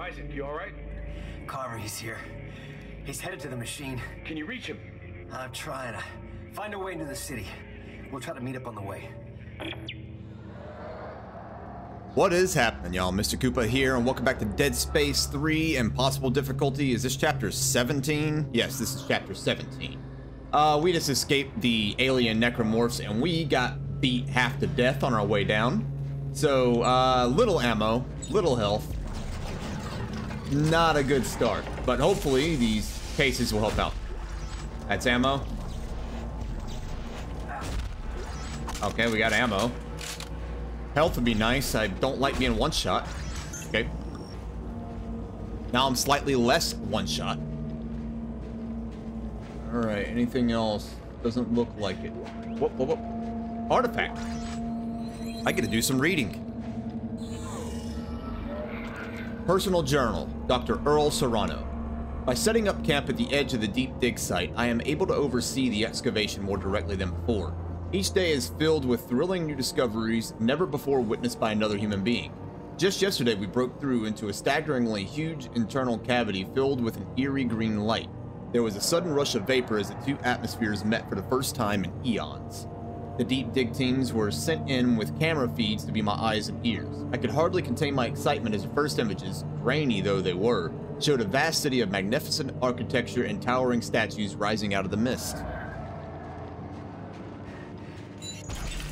Isaac, you alright? Carver, he's here. He's headed to the machine. Can you reach him? I'm trying to find a way into the city. We'll try to meet up on the way. What is happening, y'all? Mr. Koopa here, and welcome back to Dead Space 3 Impossible Difficulty. Is this chapter 17? Yes, this is chapter 17. We just escaped the alien necromorphs, and we got beat half to death on our way down. So, little ammo, little health. Not a good start, but hopefully these cases will help out. That's ammo. Okay, we got ammo. Health would be nice. I don't like being one shot. Okay. Now I'm slightly less one shot. Alright, anything else? Doesn't look like it. Whoop, whoop, whoop. Artifact. I get to do some reading. Personal journal, Dr. Earl Serrano. By setting up camp at the edge of the deep dig site, I am able to oversee the excavation more directly than before. Each day is filled with thrilling new discoveries never before witnessed by another human being. Just yesterday, we broke through into a staggeringly huge internal cavity filled with an eerie green light. There was a sudden rush of vapor as the two atmospheres met for the first time in eons. The deep dig teams were sent in with camera feeds to be my eyes and ears. I could hardly contain my excitement as the first images, grainy though they were, showed a vast city of magnificent architecture and towering statues rising out of the mist.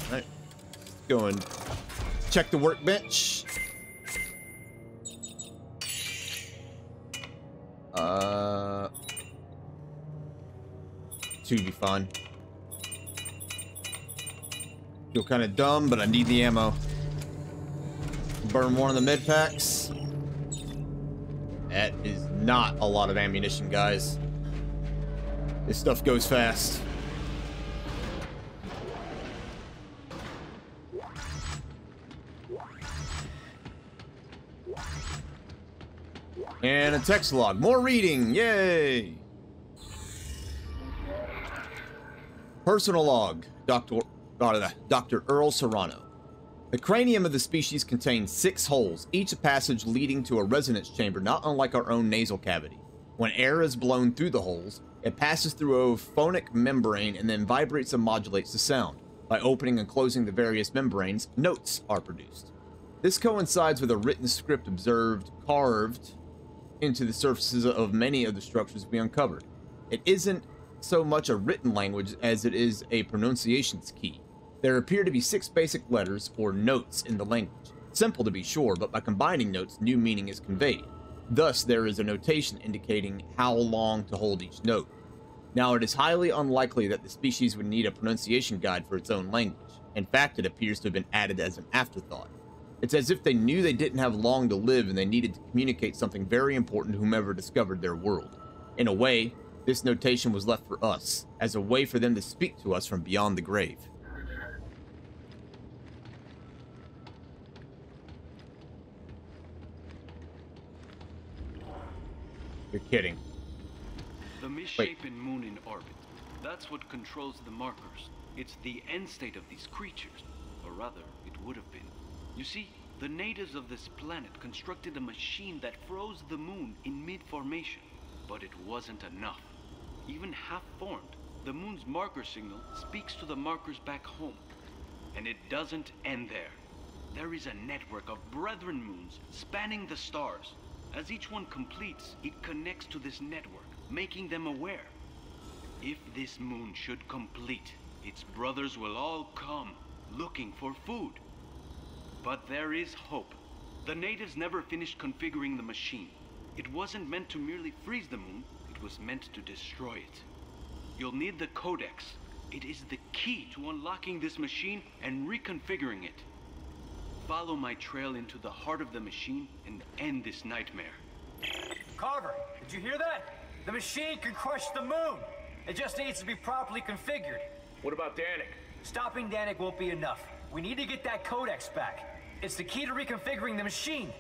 Alright, go and check the workbench. Two be fine. Feel kind of dumb, but I need the ammo. Burn one of the mid packs. That is not a lot of ammunition, guys. This stuff goes fast. And a text log. More reading. Yay! Personal log. Dr. Earl Serrano. The cranium of the species contains 6 holes, each a passage leading to a resonance chamber not unlike our own nasal cavity. When air is blown through the holes, it passes through a phonic membrane and then vibrates and modulates the sound. By opening and closing the various membranes, notes are produced. This coincides with a written script observed carved into the surfaces of many of the structures we uncovered. It isn't so much a written language as it is a pronunciations key. There appear to be 6 basic letters, or notes, in the language. Simple to be sure, but by combining notes, new meaning is conveyed. Thus, there is a notation indicating how long to hold each note. Now, it is highly unlikely that the species would need a pronunciation guide for its own language. In fact, it appears to have been added as an afterthought. It's as if they knew they didn't have long to live and they needed to communicate something very important to whomever discovered their world. In a way, this notation was left for us, as a way for them to speak to us from beyond the grave. You're kidding. The misshapen moon in orbit. That's what controls the markers. It's the end state of these creatures. Or rather, it would have been. You see, the natives of this planet constructed a machine that froze the moon in mid-formation. But it wasn't enough. Even half-formed, the moon's marker signal speaks to the markers back home. And it doesn't end there. There is a network of brethren moons spanning the stars. As each one completes, it connects to this network, making them aware. If this moon should complete, its brothers will all come, looking for food. But there is hope. The natives never finished configuring the machine. It wasn't meant to merely freeze the moon, it was meant to destroy it. You'll need the codex. It is the key to unlocking this machine and reconfiguring it. Follow my trail into the heart of the machine and end this nightmare. Carver, did you hear that? The machine can crush the moon. It just needs to be properly configured. What about Danik? Stopping Danik won't be enough. We need to get that codex back. It's the key to reconfiguring the machine.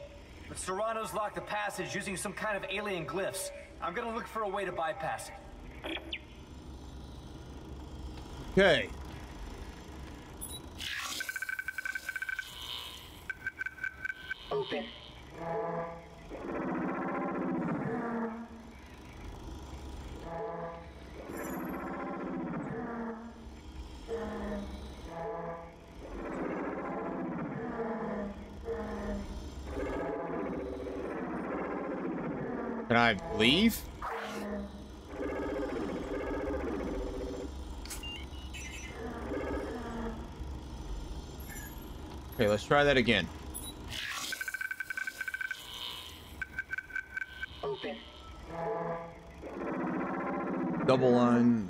But Serrano's locked the passage using some kind of alien glyphs. I'm gonna look for a way to bypass it. Okay. Open. Can I leave? Okay, let's try that again. Open. Double line.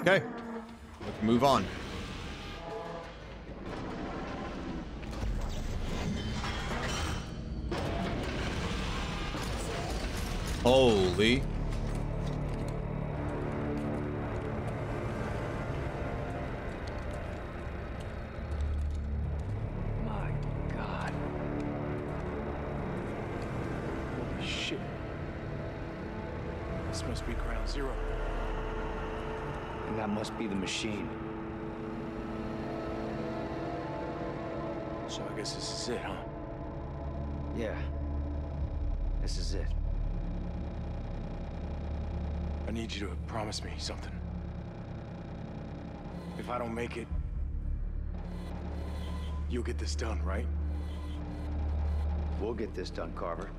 Okay, let's move on. Holy. My God. Holy shit. This must be ground zero. And that must be the machine. So I guess this is it, huh? Yeah. This is it. I need you to promise me something. If I don't make it, you'll get this done, right? We'll get this done, Carver.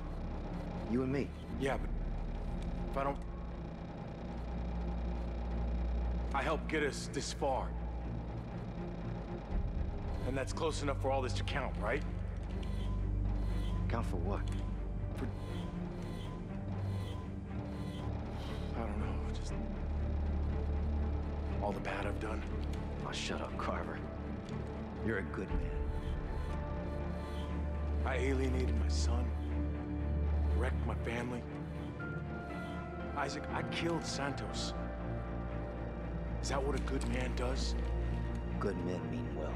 You and me. Yeah, but if I don't... I helped get us this far. And that's close enough for all this to count, right? Count for what? I don't know, just... all the bad I've done. Oh, shut up, Carver. You're a good man. I alienated my son. Wrecked my family. Isaac, I killed Santos. Is that what a good man does? Good men mean well.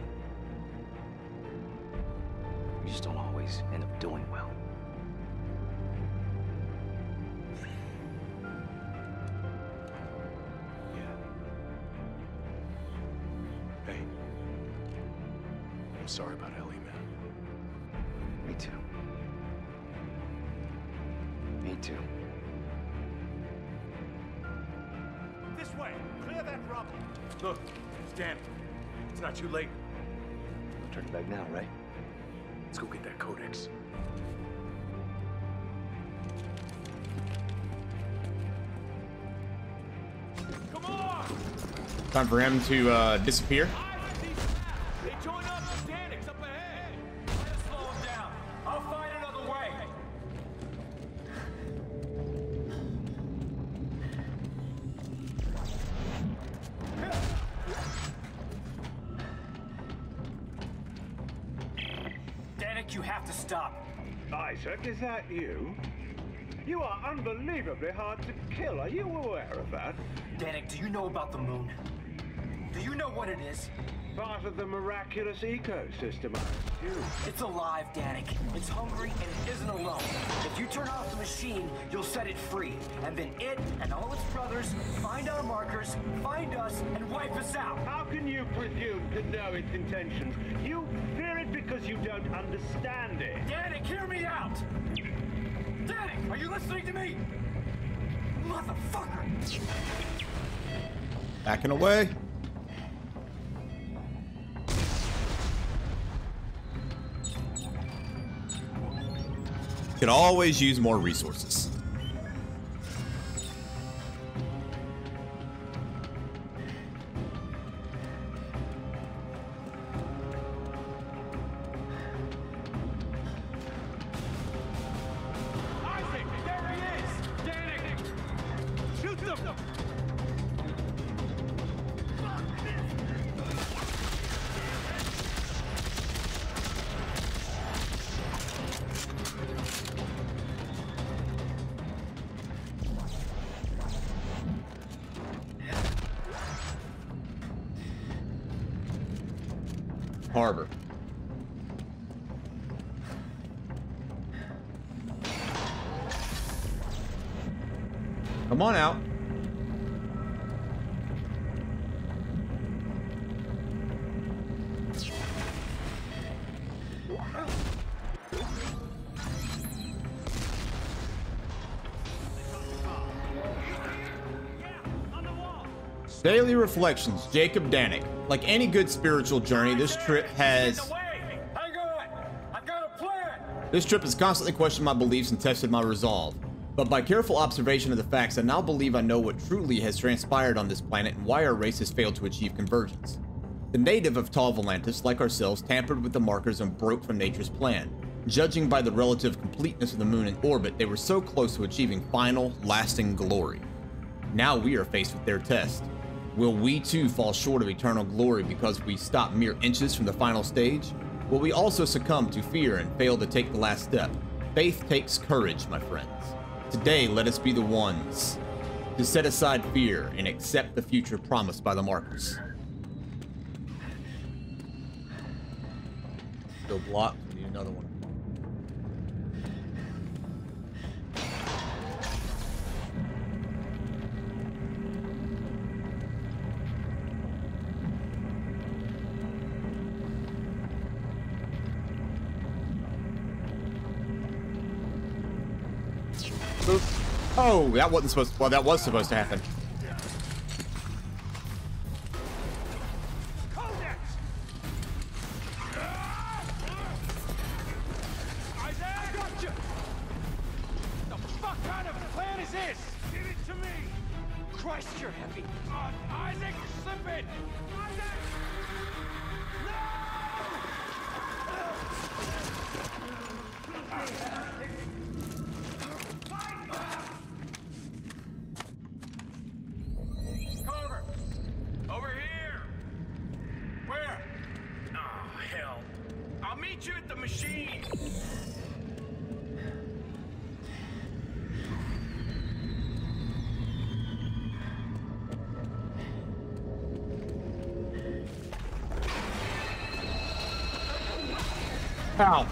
You just don't always end up doing well. Yeah. Hey. I'm sorry about Ellie, man. Me too. Me too. This way! Clear that rubble! Look, it's Danik. It's not too late. Turn back now, right? Let's go get that codex. Come on! Time for him to disappear. They join up with Danik's up ahead! Try to slow him down. I'll find another way. Danik, you have to stop. Isaac, is that you? You are unbelievably hard to kill. Are you aware of that? Danik, do you know about the moon? Do you know what it is? Part of the miraculous ecosystem, I assume. It's alive, Danik. It's hungry and it isn't alone. If you turn off the machine, you'll set it free. And then it and all its brothers find our markers, find us, and wipe us out. How can you presume to know its intentions? You fear it because you don't understand it. Danik, hear me out! Danik, are you listening to me? Motherfucker! Backing away. Could always use more resources. Isaac, there he is! Danik! Shoot them! Harbor. Come on out. Daily Reflections, Jacob Danik. Like any good spiritual journey, this trip has... Hang on! I've got a plan! This trip has constantly questioned my beliefs and tested my resolve. But by careful observation of the facts, I now believe I know what truly has transpired on this planet and why our race has failed to achieve convergence. The native of Tau Volantis, like ourselves, tampered with the markers and broke from nature's plan. Judging by the relative completeness of the moon in orbit, they were so close to achieving final, lasting glory. Now we are faced with their test. Will we too fall short of eternal glory because we stop mere inches from the final stage? Will we also succumb to fear and fail to take the last step? Faith takes courage, my friends. Today, let us be the ones to set aside fear and accept the future promised by the markers. Still blocked. We need another one. Oh, that wasn't supposed to, well, that was supposed to happen. Codex! Isaac! I got you! The fuck kind of plan is this? Give it to me! Christ, you're heavy! Isaac, slip it! Isaac! Carver! Over here! Where? Oh, hell. I'll meet you at the machine! Ow.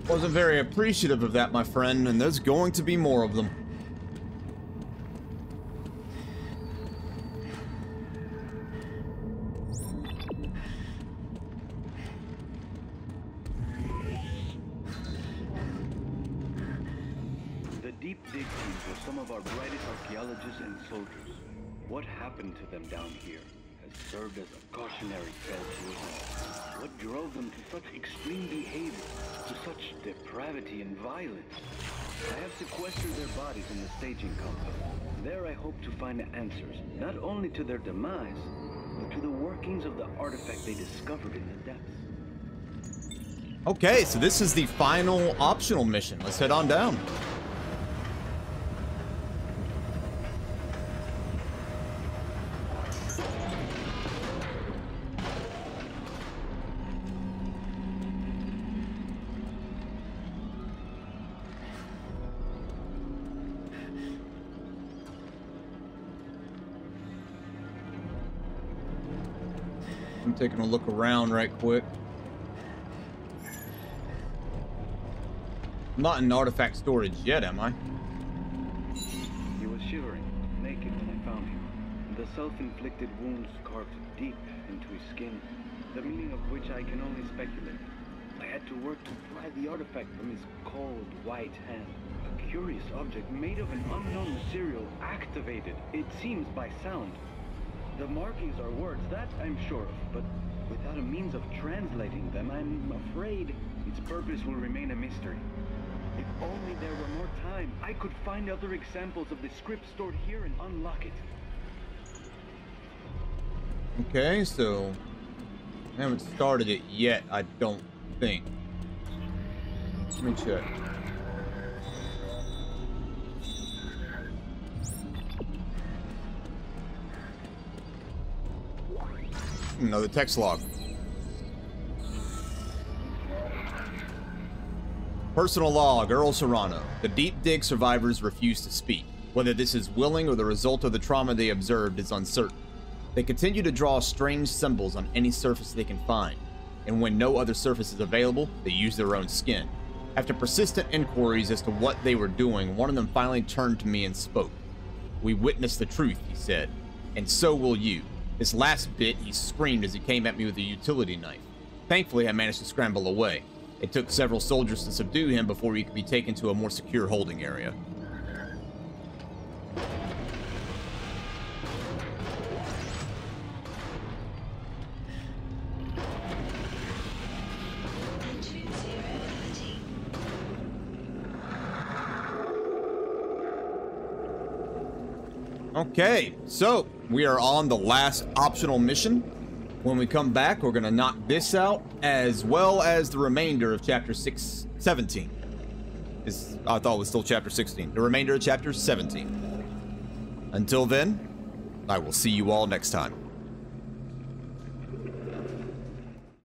Wasn't very appreciative of that, my friend, and there's going to be more of them. The deep dig teams were some of our brightest archaeologists and soldiers. What happened to them down here has served as a cautionary tale to us all. What drove them to such extreme behavior, to such depravity and violence? I have sequestered their bodies in the staging compound. There I hope to find answers, not only to their demise, but to the workings of the artifact they discovered in the depths. Okay, so this is the final optional mission. Let's head on down. I'm taking a look around right quick. I'm not in artifact storage yet, am I? He was shivering, naked when I found him. The self-inflicted wounds carved deep into his skin, the meaning of which I can only speculate. I had to work to pry the artifact from his cold, white hand. A curious object made of an unknown material, activated, it seems, by sound. The markings are words, that I'm sure of, but without a means of translating them, I'm afraid its purpose will remain a mystery. If only there were more time, I could find other examples of the script stored here and unlock it. Okay, so I haven't started it yet, I don't think. Let me check. Another text log. Personal log, Earl Serrano. The deep dig survivors refuse to speak. Whether this is willing or the result of the trauma they observed is uncertain. They continue to draw strange symbols on any surface they can find, and when no other surface is available, they use their own skin. After persistent inquiries as to what they were doing, one of them finally turned to me and spoke. "We witnessed the truth," he said, "and so will you." This last bit, he screamed as he came at me with a utility knife. Thankfully, I managed to scramble away. It took several soldiers to subdue him before he could be taken to a more secure holding area. Okay, so we are on the last optional mission. When we come back, we're going to knock this out, as well as the remainder of Chapter 17. I thought it was still Chapter 16. The remainder of Chapter 17. Until then, I will see you all next time.